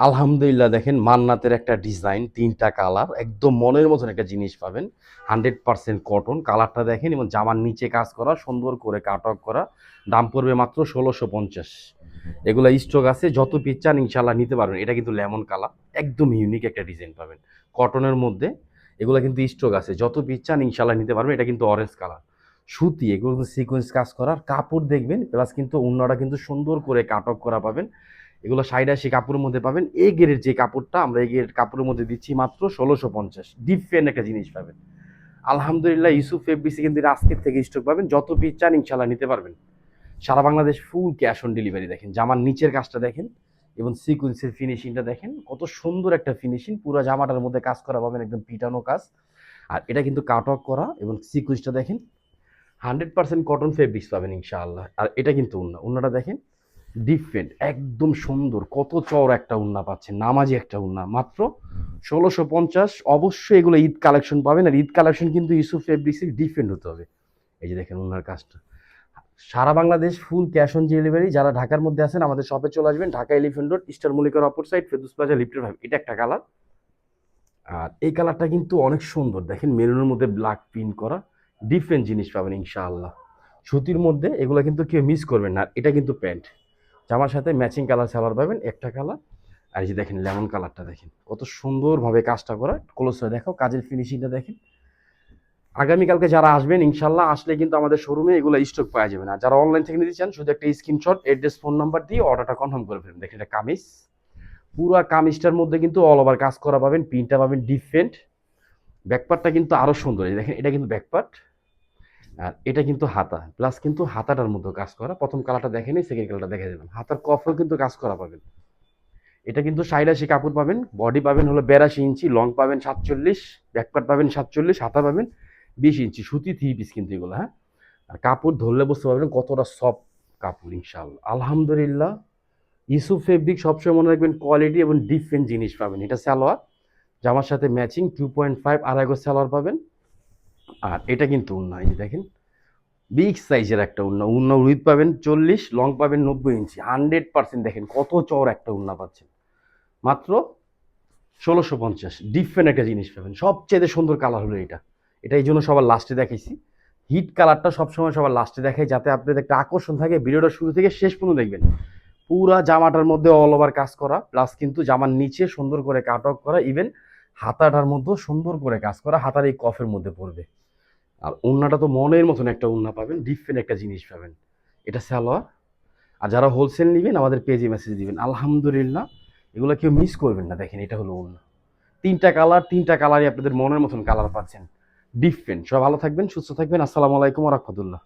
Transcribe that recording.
আলহামদুলিল্লাহ দেখেন মান্নাতের একটা ডিজাইন, ৩টা কালার, একদম মনের মতন একটা জিনিস পাবেন। 100% কটন। কালারটা দেখেন এবং জামার নিচে কাজ করা, সুন্দর করে কাটওয়ার্ক করা। দাম পড়বে মাত্র ১৬৫০। এগুলা স্টক আছে, যত পিস চান ইনশাআল্লাহ নিতে পারবেন। এটা কিন্তু লেমন কালার, একদম ইউনিক একটা ডিজাইন পাবেন কটনের মধ্যে। এগুলা কিন্তু স্টক আছে, যত পিস চান ইনশাআল্লাহ নিতে পারবেন। এটা কিন্তু অরেঞ্জ কালার সুতি, এগুলো কিন্তু সিকোয়েন্স কাজ করার কাপড় দেখবেন, প্লাস কিন্তু অন্যটা কিন্তু সুন্দর করে কাটওয়ার্ক করা পাবেন। এগুলো ৮০-৮০ কাপড়ের মধ্যে পাবেন। এ গ্রেডের যে কাপড়টা আমরা এই গ্রেড কাপড়ের মধ্যে দিচ্ছি মাত্র ১৬৫০। ডিফারেন্ট একটা জিনিস পাবেন। আলহামদুলিল্লাহ ইউসুফ ফেব্রিক্সে কিন্তু আজকের থেকে স্টক পাবেন, যত পিস চান ইনশাল্লাহ নিতে পারবেন। সারা Bangladesh full cash on delivery. দেখেন জামার নিচের কাজটা দেখেন এবং সিকুয়েন্সের ফিনিশিংটা দেখেন, কত সুন্দর একটা ফিনিশিং। পুরো জামাটার মধ্যে কাজ করা পাবেন, একদম পিটানো কাজ। আর এটা কিন্তু কাট অফ করা এবং সিকুয়েন্সটা দেখেন, 100% কটন ফেব্রিক্স পাবেন ইনশাআল্লাহ। আর এটা কিন্তু উন্নাটা দেখেন ডিফারেন্ট, একদম সুন্দর, কত চওড়া একটা উন্না পাচ্ছেন, নামাজি একটা উন্না, মাত্র ১৬৫০। অবশ্যই এগুলো ঈদ কালেকশন পাবেন। আর ঈদ কালেকশন কিন্তু ইউসুফ ফেব্রিক্সের ডিফারেন্ট হতে হবে। এই যে দেখেন উন্নার কাজটা। সারা Bangladesh full cash on delivery. যারা ঢাকার মধ্যে আছেন আমাদের শপে চলে আসবেন, ঢাকা এলিফ্যান্ট রোড, ইস্টার মল্লিকার অপর সাইড, ফেরদৌস প্লাজা, লিফটের ভাই। এটা একটা কালার। আর এই কালারটা কিন্তু অনেক সুন্দর, দেখেন মেরুনের মধ্যে ব্ল্যাক প্রিন্ট করা। ডিফারেন্ট জিনিস পাবেন ইনশাআল্লাহ সুতির মধ্যে। এগুলো কিন্তু কেউ মিস করবেন না। আর এটা কিন্তু প্যান্ট, জামার সাথে ম্যাচিং কালার সালোয়ার পাবেন, একটা কালার। আর এই যে দেখেন লেমন কালারটা দেখেন, কত সুন্দরভাবে কাজটা করা। ক্লোজ হয়ে দেখো, কাজের ফিনিশিংটা দেখেন। আগামীকালকে যারা আসবেন ইনশাল্লাহ, আসলে কিন্তু আমাদের শোরুমে এগুলো স্টক পাওয়া যাবে না। যারা অনলাইন থেকে নিতে চান শুধু একটা স্ক্রিনশট, অ্যাড্রেস, ফোন নাম্বার দিয়ে অর্ডারটা কনফার্ম করে ফেলবেন। দেখেন এটা কামিজ, পুরো কামিজটার মধ্যে কিন্তু অল ওভার কাজ করা পাবেন, প্রিন্টটা পাবেন ডিফারেন্ট। ব্যাকপার্টটা কিন্তু আরো সুন্দর, এই দেখেন এটা কিন্তু ব্যাকপার্ট। আর এটা কিন্তু হাতা, প্লাস কিন্তু হাতাটার মধ্যে কাজ করা। প্রথম কালারটা দেখেনি, সেকেন্ড কালারটা দেখে দিলাম। হাতার কফেও কিন্তু কাজ করা পাবেন। এটা কিন্তু ৮০-৮০ কাপড় পাবেন, বডি পাবেন হলো ৮২ ইঞ্চি, লং পাবেন ৪৭, ব্যাকপার্ট পাবেন ৪৭, হাতা পাবেন ২০ ইঞ্চি। সুতি 3 পিস কিন্তু এগুলো, হ্যাঁ। আর কাপড় ধরলে বুঝতে পারবেন কতটা সফট কাপড় ইনশাআল্লাহ। আলহামদুলিল্লাহ ইউসুফ ফেব্রিক সবসময় মনে রাখবেন কোয়ালিটি এবং ডিফারেন্ট জিনিস পাবেন। এটা সালোয়ার, জামার সাথে ম্যাচিং 2.5 আড়াই গজ সালোয়ার পাবেন। আর এটা কিন্তু উন্না, এই যে দেখেন বিগ সাইজের একটা উন্না। উন্না উইথ পাবেন ৪০, লং পাবেন ৯০ ইঞ্চি। 100% দেখেন কত চওড়া একটা উন্না পাচ্ছেন, মাত্র ১৬৫০। ডিফারেন্ট একটা জিনিস পাবেন। সবচেয়ে সুন্দর কালার হলো এটা। এটা এই জন্য সবার লাস্টে দেখাইছি। হিট কালারটা সবসময় সবার লাস্টে দেখাই, যাতে আপনাদের একটা আকর্ষণ থাকে। ভিডিওটা শুরু থেকে শেষ পর্যন্ত দেখবেন। পুরা জামাটার মধ্যে অল ওভার কাজ করা, প্লাস কিন্তু জামার নিচে সুন্দর করে কাট অফ করা। ইভেন হাতাটার মধ্যেও সুন্দর করে কাজ করা, হাতার এই কফের মধ্যে পড়বে। আর ওন্নাটা তো মনের মতন একটা ওন্না পাবেন, ডিফারেন্ট একটা জিনিস পাবেন। এটা সালোয়ার। আর যারা হোলসেল নেবেন আমাদের পেজে মেসেজ দিবেন। আলহামদুলিল্লাহ এগুলো কেউ মিস করবেন না। দেখেন এটা হলো ওন্না, ৩টা কালার, ৩টা কালারই আপনাদের মনের মতন কালার পাচ্ছেন, ডিফারেন্ট। সব ভালো থাকবেন, সুস্থ থাকবেন। আসসালামু আলাইকুম ওয়া রাহমাতুল্লাহ।